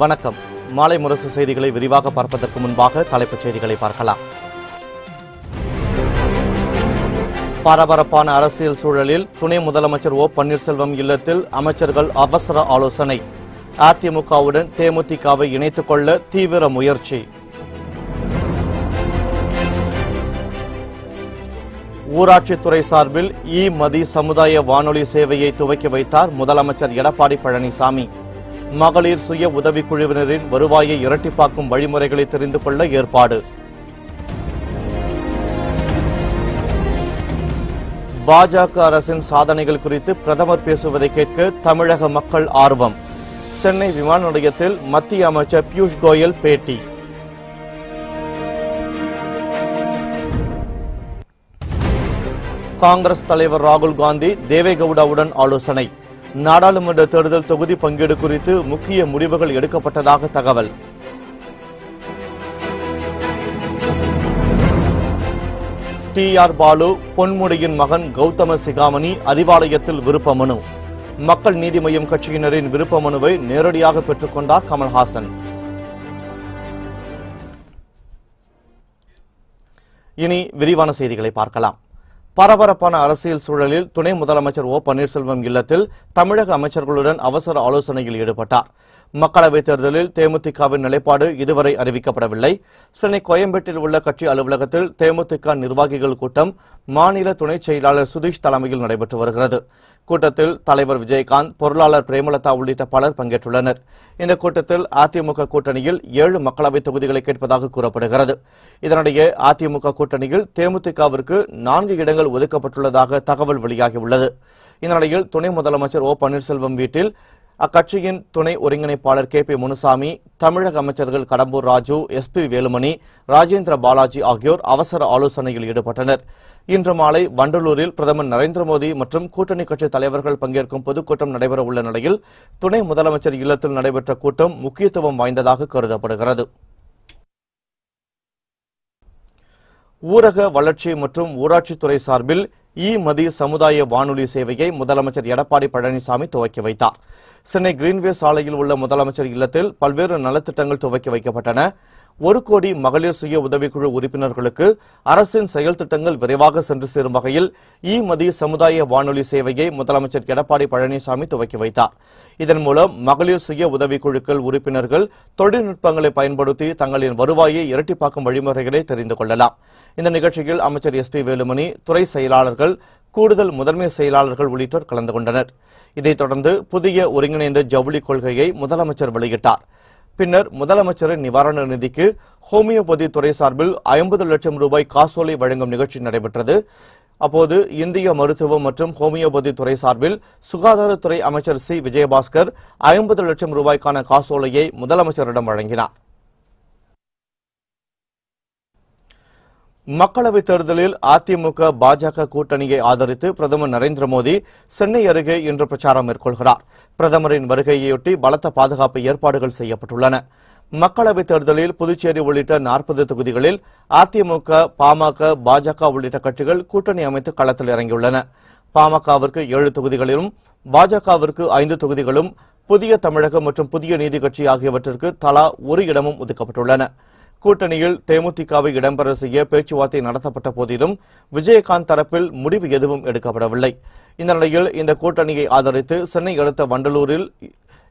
வணக்கம். மாலை முரசு செய்திகளை விரிவாக பார்ப்பதற்கு முன்பாக தலைப்புச் செய்திகளை பார்க்கலாம். பரபரப்பான அரசியல் சூழலில் துணை முதலமைச்சர் ஓ பன்னீர்செல்வம் இல்லத்தில் அமைச்சர்கள் அவசர ஆலோசனை. அதிமுகவுடன் தேமுதிகவை இணைத்துக் கொள்ள தீவிர முயற்சி. ஊராட்சித்துறை சார்பில் மதி சமுதாய வானொலி சேவையை துவக்கி வைத்தார் முதலமைச்சர் எடப்பாடி பழனிசாமி. மகளிர் சுய உதவிக்குழுவினரின் வருவாயை இரட்டிப்பாக்கும் வழிமுறைகளை தெரிந்து கொள்ள ஏற்பாடு. பாஜக அரசின் சாதனைகள் குறித்து பிரதமர் பேசுவதை கேட்க தமிழக மக்கள் ஆர்வம். சென்னை விமான நிலையத்தில் மத்திய அமைச்சர் பியூஷ் கோயல் பேட்டி. காங்கிரஸ் தலைவர் ராகுல் காந்தி தேவேகவுடாவுடன் ஆலோசனை. நாடாளுமன்ற தேர்தல் தொகுதி பங்கீடு குறித்து முக்கிய முடிவுகள் எடுக்கப்பட்டதாக தகவல். டி.ஆர். பாலு பொன்முடியின் மகன் கௌதம சிகாமணி அறிவாலயத்தில் விருப்ப மனு. மக்கள் நீதி மய்யம் கட்சியினரின் விருப்ப மனுவை நேரடியாக பெற்றுக் கொண்டார் கமல்ஹாசன். இனி விரிவான செய்திகளை பார்க்கலாம். பரபரப்பான அரசியல் சூழலில் துணை முதலமைச்சர் ஓ பன்னீர்செல்வம் இல்லத்தில் தமிழக அமைச்சர்களுடன் அவசர ஆலோசனையில் ஈடுபட்டார். மக்களவைத் தேர்தலில் தேமுதிகவின் நிலைப்பாடு இதுவரை அறிவிக்கப்படவில்லை. சென்னை கோயம்பேட்டில் உள்ள கட்சி அலுவலகத்தில் தேமுதிக நிர்வாகிகள் கூட்டம் மாநில துணைச் செயலாளர் சுதீஷ் தலைமையில் நடைபெற்று வருகிறது. கூட்டத்தில் தலைவர் விஜயகாந்த், பொருளாளர் பிரேமலதா உள்ளிட்ட பலர் பங்கேற்றுள்ளனர். இந்த கூட்டத்தில் அதிமுக கூட்டணியில் 7 மக்களவைத் தொகுதிகளை கேட்பதாக கூறப்படுகிறது. இதனிடையே அதிமுக கூட்டணியில் தேமுதிகவிற்கு 4 இடங்கள் ஒதுக்கப்பட்டுள்ளதாக தகவல் வெளியாகியுள்ளது. இந்நிலையில் துணை முதலமைச்சர் ஓ பன்னீர்செல்வம் வீட்டில் அக்கட்சியின் துணை ஒருங்கிணைப்பாளர் கே.பி. முனுசாமி, தமிழக அமைச்சர்கள் கடம்பூர் ராஜு, எஸ்.பி. வேலுமணி, ராஜேந்திர பாலாஜி ஆகியோர் அவசர ஆலோசனையில் ஈடுபட்டனர். இன்று மாலை வண்டலூரில் பிரதமர் நரேந்திர மோடி மற்றும் கூட்டணி கட்சி தலைவர்கள் பங்கேற்கும் பொதுக்கூட்டம் நடைபெற உள்ள நிலையில் துணை முதலமைச்சர் இல்லத்தில் நடைபெற்ற கூட்டம் முக்கியத்துவம் வாய்ந்ததாக கருதப்படுகிறது. ஊரக வளர்ச்சி மற்றும் ஊராட்சித்துறை சார்பில் மதி சமுதாய வானொலி சேவையை முதலமைச்சர் எடப்பாடி பழனிசாமி துவக்கி வைத்தார். சென்னை கிரீன்வே சாலையில் உள்ள முதலமைச்சர் இல்லத்தில் பல்வேறு நலத்திட்டங்கள் துவக்கி வைக்கப்பட்டன. 1 கோடி மகளிர் சுய உதவிக்குழு உறுப்பினர்களுக்கு அரசின் செயல் திட்டங்கள் விரைவாக சென்று சேரும் வகையில் மதி சமுதாய வானொலி சேவையை முதலமைச்சர் எடப்பாடி பழனிசாமி துவக்கி வைத்தார். இதன் மூலம் மகளிர் சுய உதவிக்குழுக்கள் உறுப்பினர்கள் தொழில்நுட்பங்களை பயன்படுத்தி தங்களின் வருவாயை இரட்டிப்பாக்கும் வழிமுறைகளை தெரிந்து கொள்ளலாம். இந்த நிகழ்ச்சியில் அமைச்சர் எஸ்.பி. வேலுமணி, துறை செயலாளர்கள், கூடுதல் முதன்மை செயலாளர்கள் உள்ளிட்டோர் கலந்து கொண்டனர். இதைத் தொடர்ந்து புதிய ஒருங்கிணைந்த ஜவுளி கொள்கையை முதலமைச்சர் வெளியிட்டார். பின்னர் முதலமைச்சரின் நிவாரண நிதிக்கு ஹோமியோபதி துறை சார்பில் 50 லட்சம் ரூபாய் காசோலை வழங்கும் நிகழ்ச்சி நடைபெற்றது. அப்போது இந்திய மருத்துவம் மற்றும் ஹோமியோபதி துறை சார்பில் சுகாதாரத்துறை அமைச்சர் சி. விஜயபாஸ்கர் 50 லட்சம் ரூபாய்க்கான காசோலையை முதலமைச்சரிடம் வழங்கினார். மக்களவைத் தேர்தலில் அதிமுக பாஜக கூட்டணியை ஆதரித்து பிரதமர் நரேந்திர மோடி சென்னை அருகே இன்று பிரச்சாரம் மேற்கொள்கிறார். பிரதமரின் வருகையொட்டி பலத்த பாதுகாப்பு ஏற்பாடுகள் செய்யப்பட்டுள்ளன. மக்களவைத் தேர்தலில் புதுச்சேரி உள்ளிட்ட 40 தொகுதிகளில் அதிமுக, பாமக, பாஜக உள்ளிட்ட கட்சிகள் கூட்டணி அமைத்து களத்தில் இறங்கியுள்ளன. பாமகவிற்கு 7 தொகுதிகளிலும், பாஜகவிற்கு 5 தொகுதிகளும், புதிய தமிழகம் மற்றும் புதிய நீதி கட்சி ஆகியவற்றிற்கு தலா 1 இடமும் ஒதுக்கப்பட்டுள்ளன. கூட்டணியில் தேமுதிகவை இடம்பெற செய்ய பேச்சுவார்த்தை நடத்தப்பட்ட போதிலும் விஜயகாந்த் தரப்பில் முடிவு எதுவும் எடுக்கப்படவில்லை. இந்த நிலையில் இந்த கூட்டணியை ஆதரித்து சென்னை அடுத்த வண்டலூரில்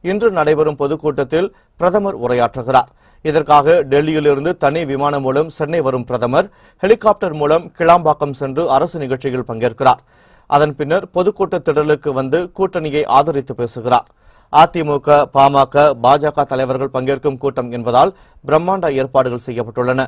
இன்று நடைபெறும் பொதுக்கூட்டத்தில் பிரதமர் உரையாற்றுகிறார். இதற்காக டெல்லியிலிருந்து தனி விமானம் மூலம் சென்னை வரும் பிரதமர் ஹெலிகாப்டர் மூலம் கிளாம்பாக்கம் சென்று அரசு நிகழ்ச்சியில் பங்கேற்கிறார். அதன் பின்னர் பொதுக்கூட்ட திடலுக்கு வந்து கூட்டணியை ஆதரித்து பேசுகிறார். அதிமுக, பாமக, பாஜக தலைவர்கள் பங்கேற்கும் கூட்டம் என்பதால் பிரம்மாண்ட ஏற்பாடுகள் செய்யப்பட்டுள்ளன.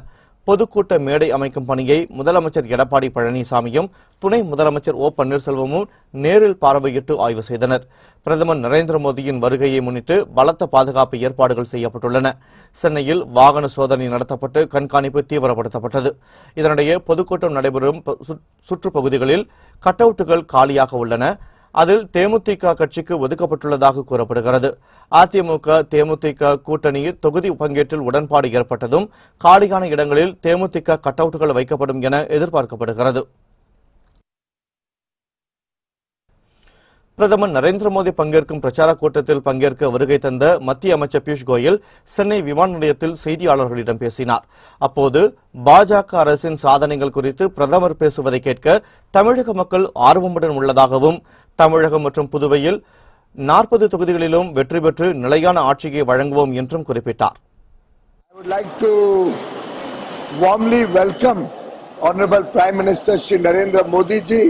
பொதுக்கூட்ட மேடை அமைக்கும் பணியை முதலமைச்சர் எடப்பாடி பழனிசாமியும் துணை முதலமைச்சர் ஓ பன்னீர்செல்வமும் நேரில் பார்வையிட்டு ஆய்வு செய்தனர். பிரதமர் நரேந்திர மோடியின் வருகையை முன்னிட்டு பலத்த பாதுகாப்பு ஏற்பாடுகள் செய்யப்பட்டுள்ளன. சென்னையில் வாகன சோதனை நடத்தப்பட்டு கண்காணிப்பு தீவிரப்படுத்தப்பட்டது. இதனிடையே பொதுக்கூட்டம் நடைபெறும் சுற்றுப்பகுதிகளில் கட் அவுட்டுகள் காலியாக உள்ளன. அதில் தேமுதிக கட்சிக்கு ஒதுக்கப்பட்டுள்ளதாக கூறப்படுகிறது. அதிமுக தேமுதிக கூட்டணியில் தொகுதி பங்கேற்றில் உடன்பாடு ஏற்பட்டதும் காலியான இடங்களில் தேமுதிக கட் அவுட்டுகள் வைக்கப்படும் என எதிர்பார்க்கப்படுகிறது. பிரதமர் நரேந்திர மோடி பங்கேற்கும் பிரச்சார கூட்டத்தில் பங்கேற்க வருகை தந்த மத்திய அமைச்சர் பியூஷ் கோயல் சென்னை விமான நிலையத்தில் செய்தியாளர்களிடம் பேசினார். அப்போது பாஜக அரசின் சாதனைகள் குறித்து பிரதமர் பேசுவதை கேட்க தமிழக மக்கள் ஆர்வமுடன் உள்ளதாகவும், தமிழகம் மற்றும் புதுவையில் 40 தொகுதிகளிலும் வெற்றி பெற்று நிலையான ஆட்சியை வழங்குவோம் என்றும் குறிப்பிட்டார். I would like to warmly welcome Honorable Prime Minister Shri Narendra Modi ji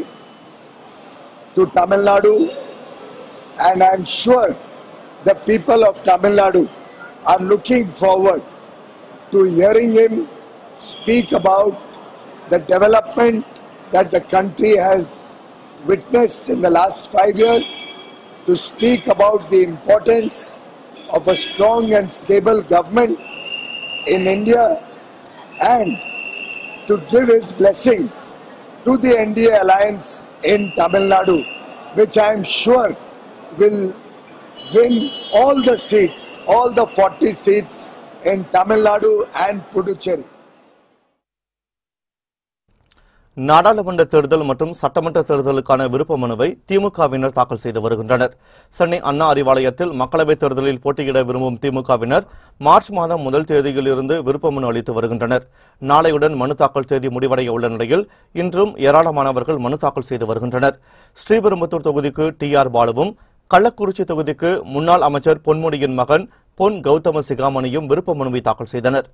to Tamil Nadu, and I am sure the people of Tamil Nadu are looking forward to hearing him speak about the development that the country has witnessed in the last 5 years, to speak about the importance of a strong and stable government in India, and to give his blessings to the NDA alliance in Tamil Nadu, which I am sure will win all the seats, all the 40 seats in Tamil Nadu and Puducherry. நாடாளுமன்ற தேர்தல் மற்றும் சட்டமன்ற தேர்தலுக்கான விருப்ப மனுவை திமுகவினர் தாக்கல் செய்து வருகின்றனர். சென்னை அண்ணா அறிவாலயத்தில் மக்களவைத் தேர்தலில் போட்டியிட விரும்பும் திமுகவினர் மார்ச் மாதம் 1 தேதியிலிருந்து விருப்ப மனு அளித்து வருகின்றனர். நாளையுடன் மனு தாக்கல் தேதி முடிவடைய உள்ள நிலையில் இன்றும் ஏராளமானவர்கள் மனு தாக்கல் செய்து வருகின்றனர். ஸ்ரீபெரும்புத்தூர் தொகுதிக்கு TR பாலுவும், கள்ளக்குறிச்சி தொகுதிக்கு முன்னாள் அமைச்சர் பொன்முடியின் மகன் பொன் கௌதம சிகாமணியும் விருப்ப மனுவை தாக்கல் செய்தனர்.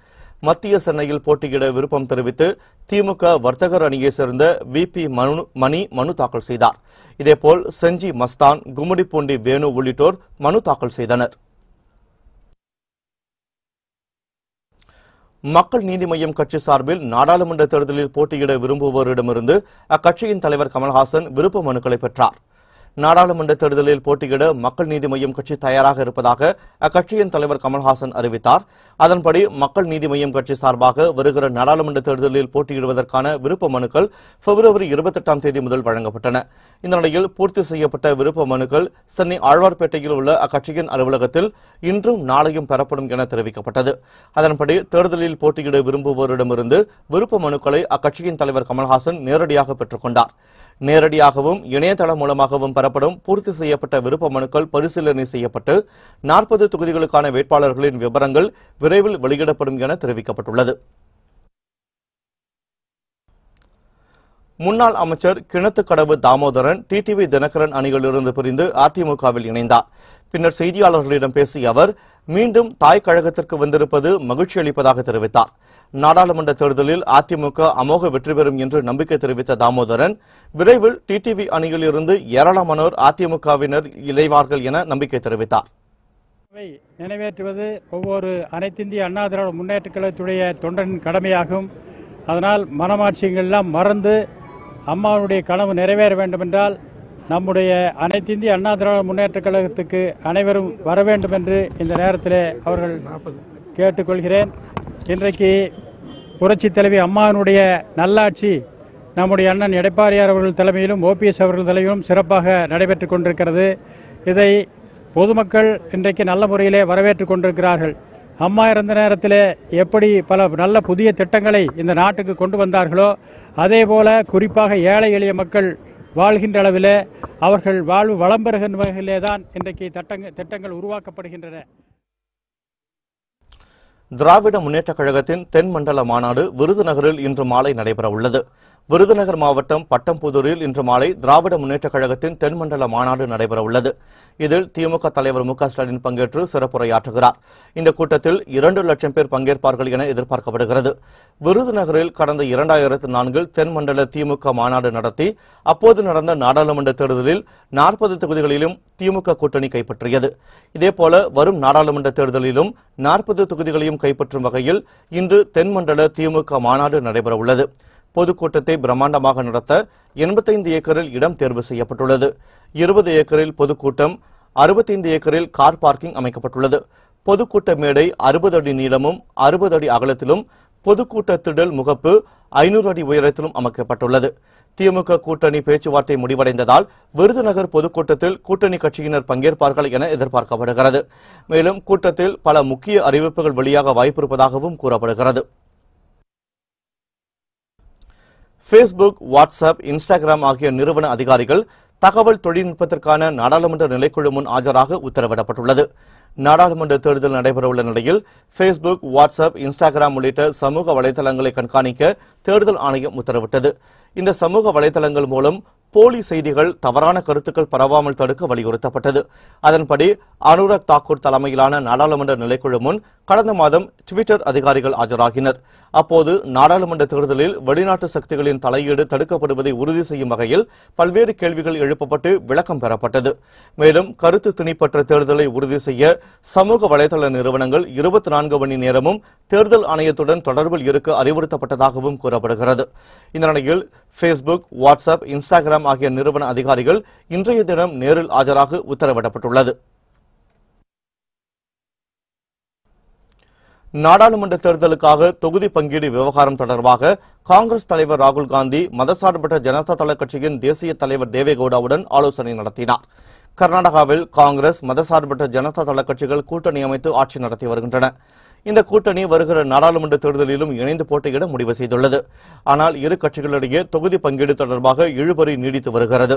மத்திய சென்னையில் போட்டியிட விருப்பம் தெரிவித்து திமுக வர்த்தகர் அணியைச் சேர்ந்த VP மணி மனு தாக்கல் செய்தார். இதேபோல் செஞ்சி மஸ்தான், கும்மிடிப்பூண்டி வேணு உள்ளிட்டோர் மனு தாக்கல் செய்தனர். மக்கள் நீதி மய்யம் கட்சி சார்பில் நாடாளுமன்ற தேர்தலில் போட்டியிட விரும்புவோரிடமிருந்து அக்கட்சியின் தலைவர் கமல்ஹாசன் விருப்ப மனுக்களை பெற்றார். நாடாளுமன்ற தேர்தலில் போட்டியிட மக்கள் நீதி மய்யம் கட்சி தயாராக இருப்பதாக அக்கட்சியின் தலைவர் கமல்ஹாசன் அறிவித்தார். அதன்படி மக்கள் நீதி மய்யம் கட்சி சார்பாக வருகிற நாடாளுமன்ற தேர்தலில் போட்டியிடுவதற்கான விருப்ப மனுக்கள் பிப்ரவரி 28ஆம் தேதி முதல் வழங்கப்பட்டன. இந்த நிலையில் பூர்த்தி செய்யப்பட்ட விருப்ப மனுக்கள் சென்னை ஆழ்வார்பேட்டையில் உள்ள அக்கட்சியின் அலுவலகத்தில் இன்றும் நாளையும் பெறப்படும் என தெரிவிக்கப்பட்டது. அதன்படி தேர்தலில் போட்டியிட விரும்புவோரிடமிருந்து விருப்ப மனுக்களை அக்கட்சியின் தலைவர் கமல்ஹாசன் நேரடியாக பெற்றுக் கொண்டார். நேரடியாகவும் இணையதளம் மூலமாகவும் பெறப்படும் பூர்த்தி செய்யப்பட்ட விருப்ப மனுக்கள் பரிசீலனை செய்யப்பட்டு 40 தொகுதிகளுக்கான வேட்பாளர்களின் விவரங்கள் விரைவில் வெளியிடப்படும் என தெரிவிக்கப்பட்டுள்ளது. முன்னாள் அமைச்சர் கிணத்துக்கடவு தாமோதரன் TTV தினகரன் அணிகளிலிருந்து பிரிந்து அதிமுகவில் இணைந்தார். பின்னர் செய்தியாளர்களிடம் பேசிய அவர் மீண்டும் தாய் கழகத்திற்கு வந்திருப்பது மகிழ்ச்சி அளிப்பதாக தெரிவித்தார். நாடாளுமன்ற தேர்தலில் அதிமுக அமோக வெற்றி பெறும் என்று நம்பிக்கை தெரிவித்த தாமோதரன் விரைவில் TTV அணியில் இருந்து ஏராளமானோர் அதிமுகவினர் இணைவார்கள் என நம்பிக்கை தெரிவித்தார். நிறைவேற்றுவது ஒவ்வொரு அனைத்திந்திய அண்ணா திராவிட முன்னேற்ற கழகத்துடைய தொண்டனின் கடமையாகும். அதனால் மனமாட்சியெல்லாம் மறந்து அம்மாவுடைய கனவு நிறைவேற வேண்டும் என்றால் நம்முடைய அனைத்திந்திய அண்ணா திராவிட முன்னேற்ற கழகத்துக்கு அனைவரும் வர வேண்டும் என்று இந்த நேரத்தில் அவர்கள் கேட்டுக்கொள்கிறேன். இன்றைக்கு புரட்சித் தலைவி அம்மாவினுடைய நல்லாட்சி நம்முடைய அண்ணன் எடப்பாடியார் அவர்கள் தலைமையிலும் OPS அவர்கள் தலைமையிலும் சிறப்பாக நடைபெற்றுக் கொண்டிருக்கிறது. இதை பொதுமக்கள் இன்றைக்கு நல்ல முறையிலே வரவேற்றுக் கொண்டிருக்கிறார்கள். அம்மா இருந்த நேரத்தில் எப்படி பல நல்ல புதிய திட்டங்களை இந்த நாட்டுக்கு கொண்டு வந்தார்களோ அதே போல குறிப்பாக ஏழை எளிய மக்கள் வாழ்கின்ற அளவில் அவர்கள் வாழ்வு வளம் பெறுகின்ற வகையிலே தான் இன்றைக்கு திட்டங்கள் உருவாக்கப்படுகின்றன. திராவிட முன்னேற்றக் கழகத்தின் தென் மண்டல மாநாடு விருதுநகரில் இன்று மாலை நடைபெற உள்ளது. விருதுநகர் மாவட்டம் பட்டம்புதூரில் இன்று மாலை திராவிட முன்னேற்றக் கழகத்தின் தென் மண்டல மாநாடு நடைபெற உள்ளது. இதில் திமுக தலைவர் மு க ஸ்டாலின் பங்கேற்று சிறப்புரையாற்றுகிறார். இந்த கூட்டத்தில் 2 லட்சம் பேர் பங்கேற்பார்கள் என எதிர்பார்க்கப்படுகிறது. விருதுநகரில் கடந்த 2004 தென் மண்டல திமுக மாநாடு நடத்தி அப்போது நடந்த நாடாளுமன்ற தேர்தலில் 40 தொகுதிகளிலும் திமுக கூட்டணி கைப்பற்றியது. இதேபோல வரும் நாடாளுமன்ற தேர்தலிலும் 40 தொகுதிகளையும் கைப்பற்றும் வகையில் இன்று தென் மண்டல திமுக மாநாடு நடைபெற உள்ளது. பொதுக்கூட்டத்தை பிரம்மாண்டமாக நடத்த 85 ஏக்கரில் இடம் தேர்வு செய்யப்பட்டுள்ளது. 20 ஏக்கரில் பொதுக்கூட்டம், 65 ஏக்கரில் கார் பார்க்கிங் அமைக்கப்பட்டுள்ளது. பொதுக்கூட்ட மேடை 60 அடி நீளமும் 60 அடி அகலத்திலும், பொதுக்கூட்ட திடல் முகப்பு 500 அடி உயரத்திலும் அமைக்கப்பட்டுள்ளது. திமுக கூட்டணி பேச்சுவார்த்தை முடிவடைந்ததால் விருதுநகர் பொதுக்கூட்டத்தில் கூட்டணி கட்சியினர் பங்கேற்பார்கள் என எதிர்பார்க்கப்படுகிறது. மேலும் கூட்டத்தில் பல முக்கிய அறிவிப்புகள் வெளியாக வாய்ப்பிருப்பதாகவும் கூறப்படுகிறது. Facebook, WhatsApp, Instagram ஆகிய நிறுவன அதிகாரிகள் தகவல் தொழில்நுட்பத்திற்கான நாடாளுமன்ற நிலைக்குழு முன் ஆஜராக உத்தரவிடப்பட்டுள்ளது. நாடாளுமன்ற தேர்தல் நடைபெறவுள்ள நிலையில் பேஸ்புக், வாட்ஸ்அப், இன்ஸ்டாகிராம் உள்ளிட்ட சமூக வலைதளங்களை கண்காணிக்க தேர்தல் ஆணையம் உத்தரவிட்டது. இந்த சமூக வலைதளங்கள் மூலம் போலி செய்திகள், தவறான கருத்துக்கள் பரவாமல் தடுக்க வலியுறுத்தப்பட்டது. அதன்படி அனுராக் தாக்கூர் தலைமையிலான நாடாளுமன்ற நிலைக்குழு முன் கடந்த மாதம் ட்விட்டர் அதிகாரிகள் ஆஜராகினர். அப்போது நாடாளுமன்ற தேர்தலில் வெளிநாட்டு சக்திகளின் தலையீடு தடுக்கப்படுவதை உறுதி செய்யும் வகையில் பல்வேறு கேள்விகள் எழுப்பப்பட்டு விளக்கம் பெறப்பட்டது. மேலும் கருத்து திணிப்பற்ற தேர்தலை உறுதி செய்ய சமூக வலைதள நிறுவனங்கள் 24 மணி நேரமும் தேர்தல் ஆணையத்துடன் தொடர்பில் இருக்க அறிவுறுத்தப்பட்டதாகவும் கூறப்படுகிறது. இந்த நிலையில் பேஸ்புக், வாட்ஸ்அப், இன்ஸ்டாகிராம் ஆகிய நிறுவன அதிகாரிகள் இன்றைய தினம் நேரில் ஆஜராக உத்தரவிடப்பட்டுள்ளது. நாடாளுமன்ற தேர்தலுக்காக தொகுதி பங்கீடு விவகாரம் தொடர்பாக காங்கிரஸ் தலைவர் ராகுல் காந்தி மதசார்பற்ற ஜனதா தள கட்சியின் தேசிய தலைவர் தேவேகவுடாவுடன் ஆலோசனை நடத்தினார். கர்நாடகாவில் காங்கிரஸ், மதசார்பற்ற ஜனதா தள கட்சிகள் கூட்டணி அமைத்து ஆட்சி நடத்தி வருகின்றன. இந்த கூட்டணி வருகிற நாடாளுமன்ற தேர்தலிலும் இணைந்து போட்டியிட முடிவு செய்துள்ளது. ஆனால் இரு கட்சிகளிடையே தொகுதி பங்கீடு தொடர்பாக இழுபறி நீடித்து வருகிறது.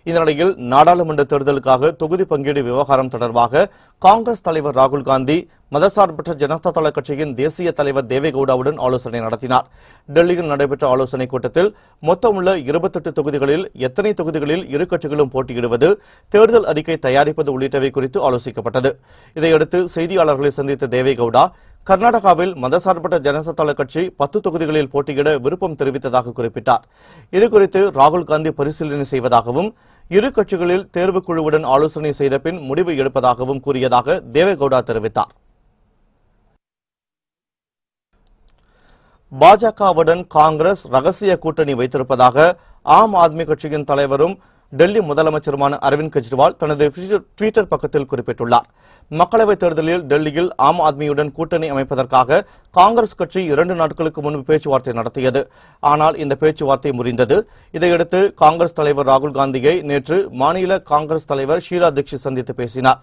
இந்த நிலையில் நாடாளுமன்ற தேர்தலுக்காக தொகுதி பங்கீடு விவகாரம் தொடர்பாக காங்கிரஸ் தலைவர் ராகுல் காந்தி மதசார்பற்ற ஜனதா தள கட்சியின் தேசிய தலைவர் தேவேகவுடாவுடன் ஆலோசனை நடத்தினார். டெல்லியில் நடைபெற்ற ஆலோசனைக் கூட்டத்தில் மொத்தமுள்ள 28 தொகுதிகளில் எத்தனை தொகுதிகளில் இரு கட்சிகளும் போட்டியிடுவது, தேர்தல் அறிக்கை தயாரிப்பது உள்ளிட்டவை குறித்து ஆலோசிக்கப்பட்டது. இதையடுத்து செய்தியாளர்களை சந்தித்த தேவேகவுடா கர்நாடகாவில் மதசார்பற்ற ஜனதா தள கட்சி 10 தொகுதிகளில் போட்டியிட விருப்பம் தெரிவித்ததாக குறிப்பிட்டார். இதுகுறித்து ராகுல் காந்தி பரிசீலனை செய்வதாகவும் இரு கட்சிகளில் தேர்வுக்குழுவுடன் ஆலோசனை செய்த பின் முடிவு எடுப்பதாகவும் கூறியதாக தேவேகவுடா தெரிவித்தார். பாஜகவுடன் காங்கிரஸ் ரகசிய கூட்டணி வைத்திருப்பதாக ஆம் ஆத்மி கட்சியின் தலைவரும் டெல்லி முதலமைச்சருமான அரவிந்த் கெஜ்ரிவால் தனது ட்விட்டர் பக்கத்தில் குறிப்பிட்டுள்ளார். மக்களவைத் தேர்தலில் டெல்லியில் ஆம் ஆத்மியுடன் கூட்டணி அமைப்பதற்காக காங்கிரஸ் கட்சி 2 நாட்களுக்கு முன்பு பேச்சுவார்த்தை நடத்தியது. ஆனால் இந்த பேச்சுவார்த்தை முறிந்தது. இதையடுத்து காங்கிரஸ் தலைவர் ராகுல் காந்தியை நேற்று மாநில காங்கிரஸ் தலைவர் ஷீலா தீட்சித் சந்தித்து பேசினார்.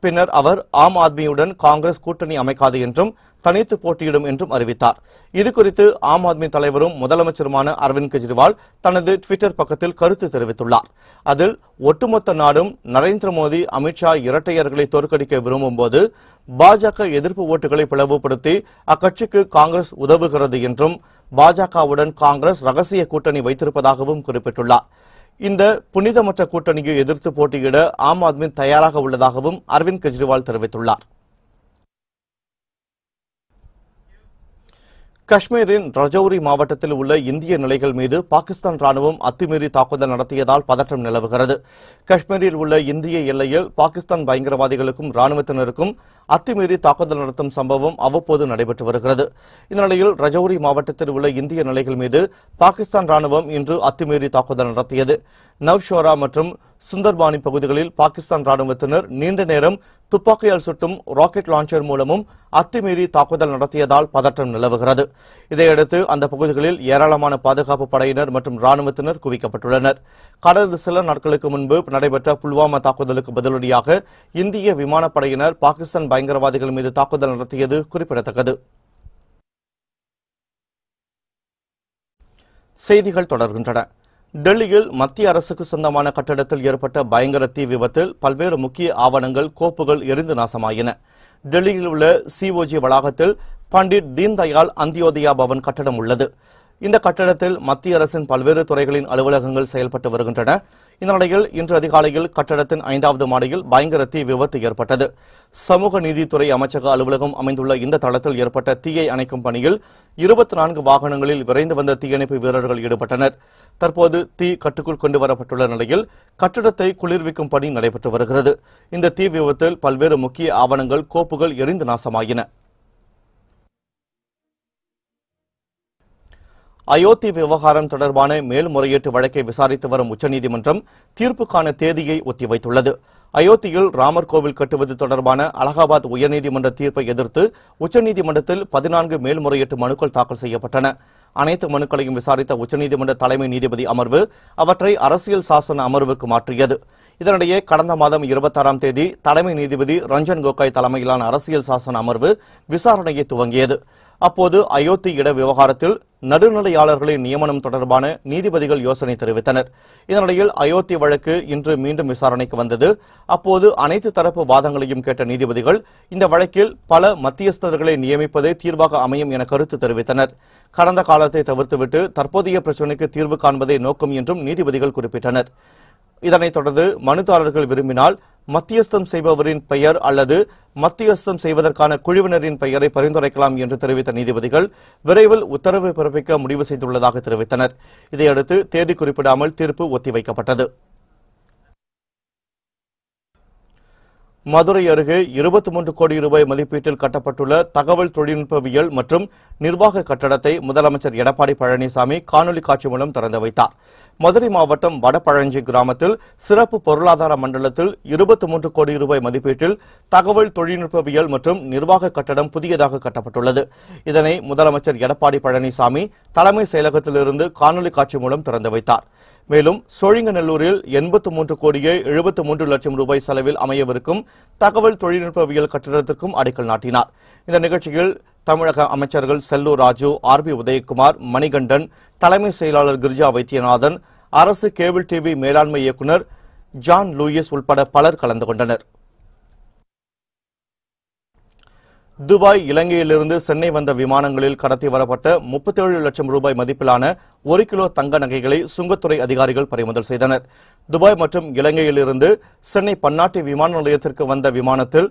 பின்னர் அவர் ஆம் ஆத்மியுடன் காங்கிரஸ் கூட்டணி அமைக்காது என்றும் தனித்து போட்டியிடும் என்றும் அறிவித்தார். இதுகுறித்து ஆம் ஆத்மி தலைவரும் முதலமைச்சருமான அரவிந்த் கெஜ்ரிவால் தனது ட்விட்டர் பக்கத்தில் கருத்து தெரிவித்துள்ளார். அதில் ஒட்டுமொத்த நாடும் நரேந்திர மோடி, அமித்ஷா இரட்டையர்களை தோற்கடிக்க விரும்பும் போது பாஜக எதிர்ப்பு ஓட்டுகளை பிளவுபடுத்தி அக்கட்சிக்கு காங்கிரஸ் உதவுகிறது என்றும் பாஜகவுடன் காங்கிரஸ் ரகசிய கூட்டணி வைத்திருப்பதாகவும் குறிப்பிட்டுள்ளார். இந்த புனிதமற்ற கூட்டணியை எதிர்த்து போட்டியிட ஆம் ஆத்மி தயாராக உள்ளதாகவும் அரவிந்த் கெஜ்ரிவால் தெரிவித்துள்ளார். காஷ்மீரின் ரஜௌரி மாவட்டத்தில் உள்ள இந்திய நிலைகள் மீது பாகிஸ்தான் ராணுவம் அத்துமீறி தாக்குதல் நடத்தியதால் பதற்றம் நிலவுகிறது. காஷ்மீரில் உள்ள இந்திய எல்லையில் பாகிஸ்தான் பயங்கரவாதிகளுக்கும் ராணுவத்தினருக்கும் அத்துமீறி தாக்குதல் நடத்தும் சம்பவம் அவ்வப்போது நடைபெற்று வருகிறது. இந்த நிலையில் ரஜௌரி மாவட்டத்தில் உள்ள இந்திய நிலைகள் மீது பாகிஸ்தான் ராணுவம் இன்று அத்துமீறி தாக்குதல் நடத்தியது. நவ்ஷோரா மற்றும் சுந்தர்பானி பகுதிகளில் பாகிஸ்தான் ராணுவத்தினர் நீண்ட நேரம் துப்பாக்கியால் சுட்டும் ராக்கெட் லான்ச்சர் மூலமும் அத்துமீறி தாக்குதல் நடத்தியதால் பதற்றம் நிலவுகிறது. இதையடுத்து அந்த பகுதிகளில் ஏராளமான பாதுகாப்பு படையினர் மற்றும் ராணுவத்தினர் குவிக்கப்பட்டுள்ளனர். கடந்த சில நாட்களுக்கு முன்பு நடைபெற்ற புல்வாமா தாக்குதலுக்கு பதிலடியாக இந்திய விமானப்படையினர் பாகிஸ்தான் பயங்கரவாதிகள் மீது தாக்குதல் நடத்தியது குறிப்பிடத்தக்கது. செய்திகள் தொடர்கின்றன. டெல்லியில் மத்திய அரசுக்கு சொந்தமான கட்டடத்தில் ஏற்பட்ட பயங்கர தீ விபத்தில் பல்வேறு முக்கிய ஆவணங்கள், கோப்புகள் எரிந்து நாசமாயின. டெல்லியில் உள்ள சிஓஜி வளாகத்தில் பண்டிட் தீன்தயாள் அந்தியோதயா பவன் கட்டடம் உள்ளது. இந்த கட்டடத்தில் மத்திய அரசின் பல்வேறு துறைகளின் அலுவலகங்கள் செயல்பட்டு வருகின்றன. இந்த நிலையில் இன்று அதிகாலையில் கட்டடத்தின் 5வது மாடியில் பயங்கர தீ விபத்து ஏற்பட்டது. சமூக நீதித்துறை அமைச்சக அலுவலகம் அமைந்துள்ள இந்த தளத்தில் ஏற்பட்ட தீயை அணைக்கும் பணியில் 24 வாகனங்களில் விரைந்து வந்த தீயணைப்பு வீரர்கள் ஈடுபட்டனர். தற்போது தீ கட்டுக்குள் கொண்டுவரப்பட்டுள்ள நிலையில் கட்டடத்தை குளிர்விக்கும் பணி நடைபெற்று வருகிறது. இந்த தீ விபத்தில் பல்வேறு முக்கிய ஆவணங்கள், கோப்புகள் எரிந்து நாசமாயின. அயோத்தி விவகாரம் தொடர்பான மேல்முறையீட்டு வழக்கை விசாரித்து வரும் உச்சநீதிமன்றம் தீர்ப்புக்கான தேதியை ஒத்திவைத்துள்ளது. அயோத்தியில் ராமர் கோவில் கட்டுவது தொடர்பான அலகாபாத் உயர்நீதிமன்ற தீர்ப்பை எதிர்த்து உச்சநீதிமன்றத்தில் 14 மேல்முறையீட்டு மனுக்கள் தாக்கல் செய்யப்பட்டன. அனைத்து மனுக்களையும் விசாரித்த உச்சநீதிமன்ற தலைமை நீதிபதி அமர்வு அவற்றை அரசியல் சாசன அமர்வுக்கு மாற்றியது. இதனிடையே கடந்த மாதம் 26ஆம் தேதி தலைமை நீதிபதி ரஞ்சன் கோகாய் தலைமையிலான அரசியல் சாசன அமர்வு விசாரணையை துவங்கியது. அப்போது அயோத்தி இட விவகாரத்தில் நடுநிலையாளர்களின் நியமனம் தொடர்பான நீதிபதிகள் யோசனை தெரிவித்தனர். இதனிடையில் அயோத்தி வழக்கு இன்று மீண்டும் விசாரணைக்கு வந்தது. அப்போது அனைத்து தரப்பு வாதங்களையும் கேட்ட நீதிபதிகள் இந்த வழக்கில் பல மத்தியஸ்தர்களை நியமிப்பதே தீர்வாக அமையும் என கருத்து தெரிவித்தனர். கடந்த காலத்தை தவிர்த்துவிட்டு தற்போதைய பிரச்சினைக்கு தீர்வு காண்பதே நோக்கம் என்றும் நீதிபதிகள் குறிப்பிட்டனர். இதனைத் தொடர்ந்து மனுதாரர்கள் விரும்பினால் மத்தியஸ்தம் செய்பவரின் பெயர் அல்லது மத்தியஸ்தம் செய்வதற்கான குழுவினரின் பெயரை பரிந்துரைக்கலாம் என்று தெரிவித்த நீதிபதிகள் விரைவில் உத்தரவு பிறப்பிக்க முடிவு செய்துள்ளதாக தெரிவித்தனர். இதையடுத்து தேதி குறிப்பிடாமல் தீர்ப்பு ஒத்திவைக்கப்பட்டது. மதுரை அருகே 23 கோடி ரூபாய் மதிப்பீட்டில் கட்டப்பட்டுள்ள தகவல் தொழில்நுட்பவியல் மற்றும் நிர்வாக கட்டடத்தை முதலமைச்சர் எடப்பாடி பழனிசாமி காணொலி காட்சி மூலம் திறந்து வைத்தார். மதுரை மாவட்டம் வடபழஞ்சி கிராமத்தில் சிறப்பு பொருளாதார மண்டலத்தில் 23 கோடி ரூபாய் மதிப்பீட்டில் தகவல் தொழில்நுட்பவியல் மற்றும் நிர்வாக கட்டடம் புதியதாக கட்டப்பட்டுள்ளது. இதனை முதலமைச்சர் எடப்பாடி பழனிசாமி தலைமை செயலகத்திலிருந்து காணொலி காட்சி மூலம் திறந்து வைத்தார். மேலும் சோழிங்கநல்லூரில் 83 கோடியே 73 லட்சம் ரூபாய் செலவில் அமையவிருக்கும் தகவல் தொழில்நுட்பவியல் கட்டிடத்திற்கும் அடிக்கல் நாட்டினார். இந்த நிகழ்ச்சியில் தமிழக அமைச்சர்கள் செல்லூர் ராஜு, RB உதயகுமார், மணிகண்டன், தலைமை செயலாளர் கிரிஜா வைத்தியநாதன், அரசு கேபிள் டிவி மேலாண்மை இயக்குநர் ஜான் லூயிஸ் உட்பட பலர் கலந்து கொண்டனர். துபாய், இலங்கையிலிருந்து சென்னை வந்த விமானங்களில் கடத்தி வரப்பட்ட 37 லட்சம் ரூபாய் மதிப்பிலான 1 கிலோ தங்க நகைகளை சுங்கத்துறை அதிகாரிகள் பறிமுதல் செய்தனர். துபாய் மற்றும் இலங்கையிலிருந்து சென்னை பன்னாட்டு விமான நிலையத்திற்கு வந்த விமானத்தில்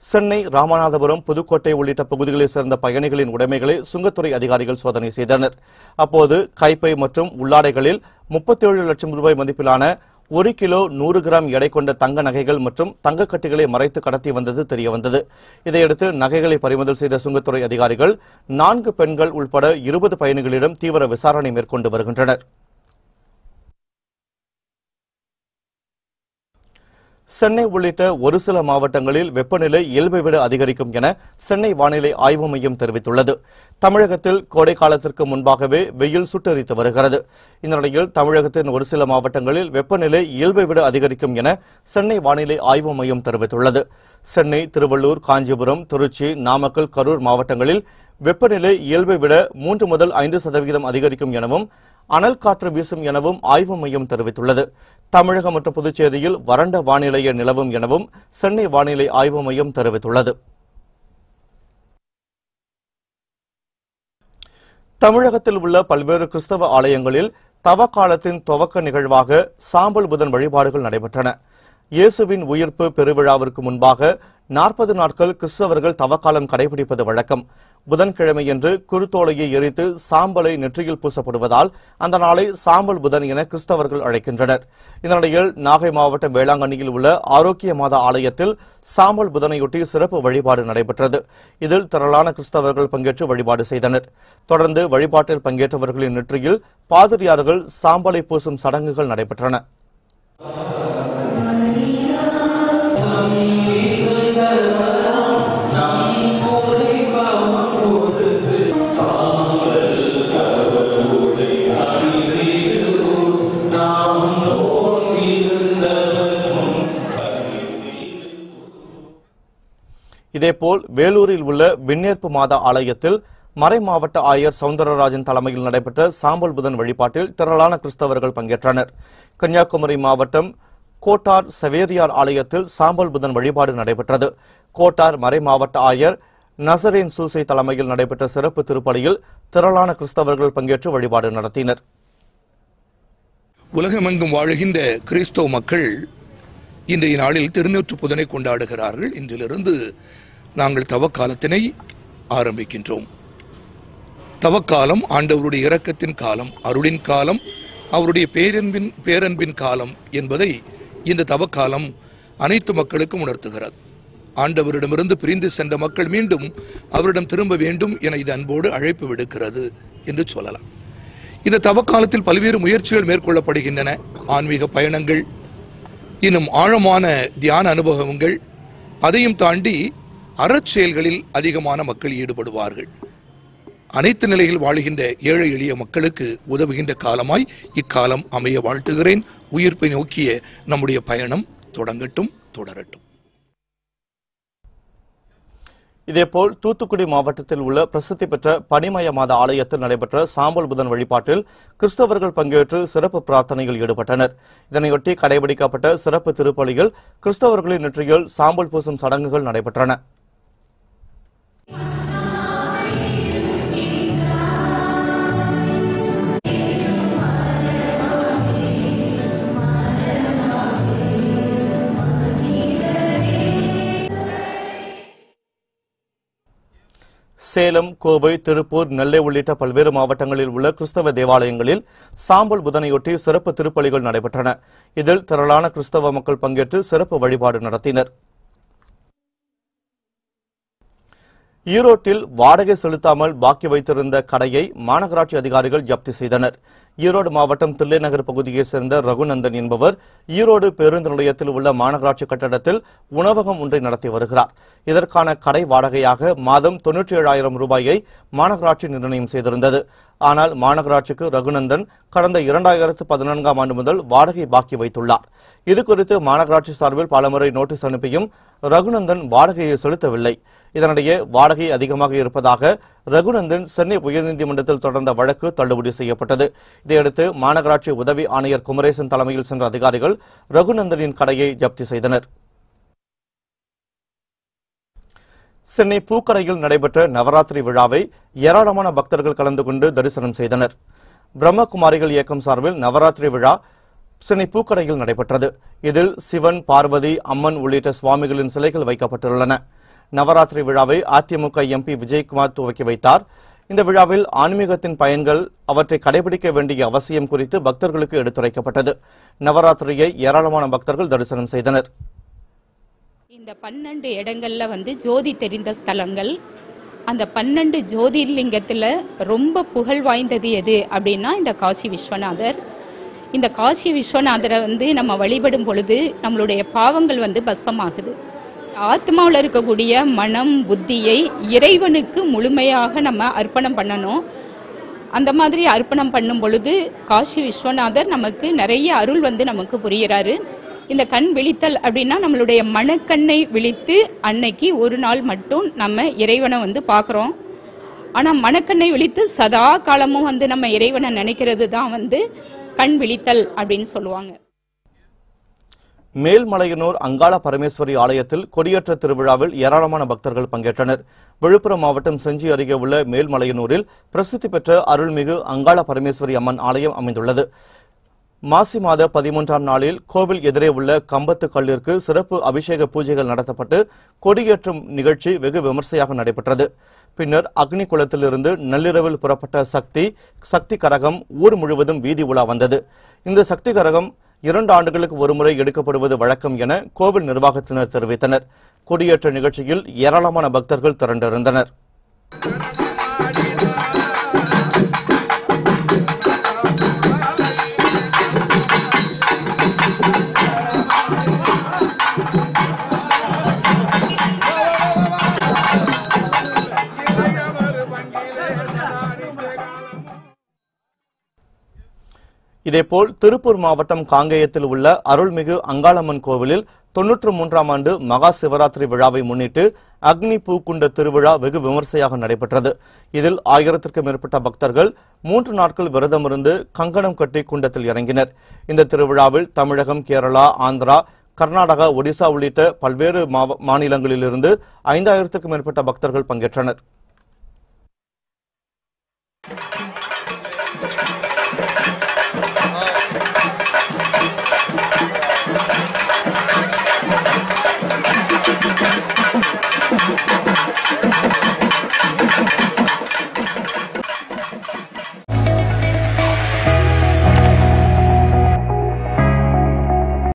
சென்னை, ராமநாதபுரம், புதுக்கோட்டை உள்ளிட்ட பகுதிகளைச் சேர்ந்த பயணிகளின் உடைமைகளை சுங்கத்துறை அதிகாரிகள் சோதனை செய்தனர். அப்போது கைப்பை மற்றும் உள்ளாடைகளில் 37 லட்சம் ரூபாய் மதிப்பிலான 1 கிலோ 100 கிராம் எடை கொண்ட தங்க நகைகள் மற்றும் தங்கக்கட்டிகளை மறைத்து கடத்தி வந்தது தெரியவந்தது. இதையடுத்து நகைகளை பறிமுதல் செய்த சுங்கத்துறை அதிகாரிகள் 4 பெண்கள் உட்பட 20 பயணிகளிடம் தீவிர விசாரணை மேற்கொண்டு வருகின்றனர். சென்னை உள்ளிட்ட ஒரு சில மாவட்டங்களில் வெப்பநிலை இயல்பை விட அதிகரிக்கும் என சென்னை வானிலை ஆய்வு மையம் தெரிவித்துள்ளது. தமிழகத்தில் கோடை காலத்திற்கு முன்பாகவே வெயில் சுட்டெரித்து வருகிறது. இந்த நிலையில் தமிழகத்தின் ஒரு சில மாவட்டங்களில் வெப்பநிலை இயல்பை விட அதிகரிக்கும் என சென்னை வானிலை ஆய்வு மையம் தெரிவித்துள்ளது. சென்னை, திருவள்ளூர், காஞ்சிபுரம், திருச்சி, நாமக்கல், கரூர் மாவட்டங்களில் வெப்பநிலை இயல்பை விட 3 முதல் 5% அதிகரிக்கும் எனவும் அனல் காற்று வீசும் எனவும் ஆய்வு மையம் தெரிவித்துள்ளது. தமிழகம் மற்றும் புதுச்சேரியில் வறண்ட வானிலையே நிலவும் எனவும் சென்னை வானிலை ஆய்வு மையம் தெரிவித்துள்ளது. தமிழகத்தில் உள்ள பல்வேறு கிறிஸ்தவ ஆலயங்களில் தவக்காலத்தின் துவக்க நிகழ்வாக சாம்பல் புதன் வழிபாடுகள் நடைபெற்றன. இயேசுவின் உயிர்ப்பு பெருவிழாவிற்கு முன்பாக 40 நாட்கள் கிறிஸ்தவர்கள் தவக்காலம் கடைபிடிப்பது வழக்கம். புதன்கிழமையன்று குருத்தோலையை எரித்து சாம்பலை நெற்றியில் பூசப்படுவதால் அந்த நாளை சாம்பல் புதன் என கிறிஸ்தவர்கள் அழைக்கின்றனர். இதனிடையில் நாகை மாவட்டம் வேளாங்கண்ணியில் உள்ள ஆரோக்கிய மாதா ஆலயத்தில் சாம்பல் புதனையொட்டி சிறப்பு வழிபாடு நடைபெற்றது. இதில் திரளான கிறிஸ்தவர்கள் பங்கேற்று வழிபாடு செய்தனர். தொடர்ந்து வழிபாட்டில் பங்கேற்றவர்களின் நெற்றியில் பாதிரியார்கள் சாம்பலை பூசும் சடங்குகள் நடைபெற்றன. இதேபோல் வேலூரில் உள்ள விண்ணேற்பு மாதா ஆலயத்தில் மறை மாவட்ட ஆயர் சவுந்தரராஜன் தலைமையில் நடைபெற்ற சாம்பல் புதன் வழிபாட்டில் திரளான கிறிஸ்தவர்கள் பங்கேற்றனர். கன்னியாகுமரி மாவட்டம் கோட்டார் சவேரியார் ஆலயத்தில் சாம்பல் புதன் வழிபாடு நடைபெற்றது. கோட்டார் மறை மாவட்ட ஆயர் நசரேன் சூசை தலைமையில் நடைபெற்ற சிறப்பு திருப்பலியில் திரளான கிறிஸ்தவர்கள் பங்கேற்று வழிபாடு நடத்தினர். உலகமெங்கும் வாழுகின்ற கிறிஸ்தவ மக்கள் இன்றைய நாளில் திருநூற்று புதனை கொண்டாடுகிறார்கள். இன்றிலிருந்து நாங்கள் தவக்காலத்தினை ஆரம்பிக்கின்றோம். தவக்காலம் ஆண்டவருடைய இரக்கத்தின் காலம், அருளின் காலம், அவருடைய பேரன்பின் காலம் என்பதை இந்த தவக்காலம் அனைத்து மக்களுக்கும் உணர்த்துகிறது. ஆண்டவரிடமிருந்து பிரிந்து சென்ற மக்கள் மீண்டும் அவரிடம் திரும்ப வேண்டும் என இது அன்போடு அழைப்பு விடுக்கிறது என்று சொல்லலாம். இந்த தவக்காலத்தில் பல்வேறு முயற்சிகள் மேற்கொள்ளப்படுகின்றன. ஆன்மீக பயணங்கள், இன்னும் ஆழமான தியான அனுபவங்கள், அதையும் தாண்டி அறச்செயல்களில் அதிகமான மக்கள் ஈடுபடுவார்கள். அனைத்து நிலையில் வாழுகின்ற ஏழை எளிய மக்களுக்கு உதவுகின்ற காலமாய் இக்காலம் அமைய வாழ்த்துகிறேன். உயிர்ப்பை நோக்கிய நம்முடைய பயணம் தொடங்கட்டும், தொடரட்டும். இதேபோல் தூத்துக்குடி மாவட்டத்தில் உள்ள பிரசித்தி பெற்ற பனிமய மாத ஆலயத்தில் நடைபெற்ற சாம்பல் புதன் வழிபாட்டில் கிறிஸ்தவர்கள் பங்கேற்று சிறப்பு பிரார்த்தனையில் ஈடுபட்டனர். இதனையொட்டி கடைபிடிக்கப்பட்ட சிறப்பு திருப்பலிகள், கிறிஸ்தவர்களின் நெற்றியில் சாம்பல் பூசும் சடங்குகள் நடைபெற்றன. சேலம், கோவை, திருப்பூர், நெல்லை உள்ளிட்ட பல்வேறு மாவட்டங்களில் உள்ள கிறிஸ்தவ தேவாலயங்களில் சாம்பல் புதனையொட்டி சிறப்பு திருப்பலிகள் நடைபெற்றன. இதில் திரளான கிறிஸ்தவ மக்கள் பங்கேற்று சிறப்பு வழிபாடு நடத்தினர். ஈரோட்டில் வாடகை செலுத்தாமல் பாக்கி வைத்திருந்த கடையை மாநகராட்சி அதிகாரிகள் ஜப்தி செய்தனர். ஈரோடு மாவட்டம் தில்லைநகர் பகுதியைச் சேர்ந்த ரகுநந்தன் என்பவர் ஈரோடு பேருந்து நிலையத்தில் உள்ள மாநகராட்சி கட்டடத்தில் உணவகம் ஒன்றை நடத்தி வருகிறார். இதற்கான கடை வாடகையாக மாதம் 97,000 ரூபாயை மாநகராட்சி நிர்ணயம் செய்திருந்தது. ஆனால் மாநகராட்சிக்கு ரகுநந்தன் கடந்த 2014ஆம் ஆண்டு முதல் வாடகை பாக்கி வைத்துள்ளார். இதுகுறித்து மாநகராட்சி சார்பில் பலமுறை நோட்டீஸ் அனுப்பியும் ரகுநந்தன் வாடகையை செலுத்தவில்லை. இதனிடையே வாடகை அதிகமாக இருப்பதாக ரகுநந்தன் சென்னை உயர்நீதிமன்றத்தில் தொடர்ந்த வழக்கு தள்ளுபடி செய்யப்பட்டது. இதையடுத்து மாநகராட்சி உதவி ஆணையர் குமரேசன் தலைமையில் சென்ற அதிகாரிகள் ரகுநந்தனின் கடையை ஜப்தி செய்தனர். சென்னை பூக்கடையில் நடைபெற்ற நவராத்திரி விழாவை ஏராளமான பக்தர்கள் கலந்து கொண்டு தரிசனம் செய்தனர். பிரம்மகுமாரிகள் இயக்கம் சார்பில் நவராத்திரி விழா சென்னை பூக்கடையில் நடைபெற்றது. இதில் சிவன், பார்வதி, அம்மன் உள்ளிட்ட சுவாமிகளின் சிலைகள் வைக்கப்பட்டுள்ளன. நவராத்திரி விழாவை அதிமுக எம்பி விஜயகுமார் துவக்கி வைத்தார். இந்த விழாவில் ஆன்மீகத்தின் பயன்கள், அவற்றை கடைபிடிக்க வேண்டிய அவசியம் குறித்து பக்தர்களுக்கு எடுத்துரைக்கப்பட்டது. நவராத்திரியை ஏராளமான பக்தர்கள் தரிசனம் செய்தனர். இந்த 12 இடங்கள்ல ஜோதி தெரிந்த ஸ்தலங்கள். அந்த 12 ஜோதிர்லிங்கத்தில் ரொம்ப புகழ் வாய்ந்தது எது அப்படின்னா இந்த காசி விஸ்வநாதர். இந்த காசி விஸ்வநாதரை நம்ம வழிபடும் பொழுது நம்மளுடைய பாவங்கள் பஸ்பமாகுது. ஆத்மாவில் இருக்கக்கூடிய மனம், புத்தியை இறைவனுக்கு முழுமையாக நம்ம அர்ப்பணம் பண்ணணும். அந்த மாதிரி அர்ப்பணம் பண்ணும் பொழுது காசி விஸ்வநாதர் நமக்கு நிறைய அருள் நமக்கு புரிகிறாரு. இந்த கண் விழித்தல் அப்படின்னா நம்மளுடைய மனக்கண்ணை விழித்து அன்னைக்கு ஒரு நாள் மட்டும் நம்ம இறைவனை பார்க்குறோம். ஆனால் மனக்கண்ணை விழித்து சதா காலமும் நம்ம இறைவனை நினைக்கிறது தான் கண் விழித்தல் அப்படின்னு சொல்லுவாங்க. மேல்மலையனூர் அங்காள பரமேஸ்வரி ஆலயத்தில் கொடியேற்ற திருவிழாவில் ஏராளமான பக்தர்கள் பங்கேற்றனர். விழுப்புரம் மாவட்டம் செஞ்சி அருகே உள்ள மேல்மலையனூரில் பிரசித்தி பெற்ற அருள்மிகு அங்காள பரமேஸ்வரி அம்மன் ஆலயம் அமைந்துள்ளது. மாசி மாத 13ஆம் நாளில் கோவில் எதிரே உள்ள கம்பத்து கல்லிற்கு சிறப்பு அபிஷேக பூஜைகள் நடத்தப்பட்டு கொடியேற்றும் நிகழ்ச்சி வெகு விமர்சையாக நடைபெற்றது. பின்னர் அக்னி குளத்திலிருந்து நள்ளிரவில் புறப்பட்ட சக்தி கரகம் ஊர் முழுவதும் வீதி உலா வந்தது. இந்த சக்தி கரகம் 2 ஆண்டுகளுக்கு ஒருமுறை எடுக்கப்படுவது வழக்கம் என கோவில் நிர்வாகத்தினர் தெரிவித்தனர். கொடியேற்ற நிகழ்ச்சியில் ஏராளமான பக்தர்கள் திரண்டிருந்தனர். இதேபோல் திருப்பூர் மாவட்டம் காங்கேயத்தில் உள்ள அருள்மிகு அங்காளம்மன் கோவிலில் 93ஆம் ஆண்டு மகா சிவராத்திரி விழாவை முன்னிட்டு அக்னி பூக்குண்ட திருவிழா வெகு விமர்சையாக நடைபெற்றது. இதில் 1000க்கும் மேற்பட்ட பக்தர்கள் 3 நாட்கள் விரதமிருந்து கங்கணம் கட்டி குண்டத்தில் இறங்கினர். இந்த திருவிழாவில் தமிழகம், கேரளா, ஆந்திரா, கர்நாடகா, ஒடிசா உள்ளிட்ட பல்வேறு மாநிலங்களிலிருந்து 5000க்கும் மேற்பட்ட பக்தர்கள் பங்கேற்றனர்.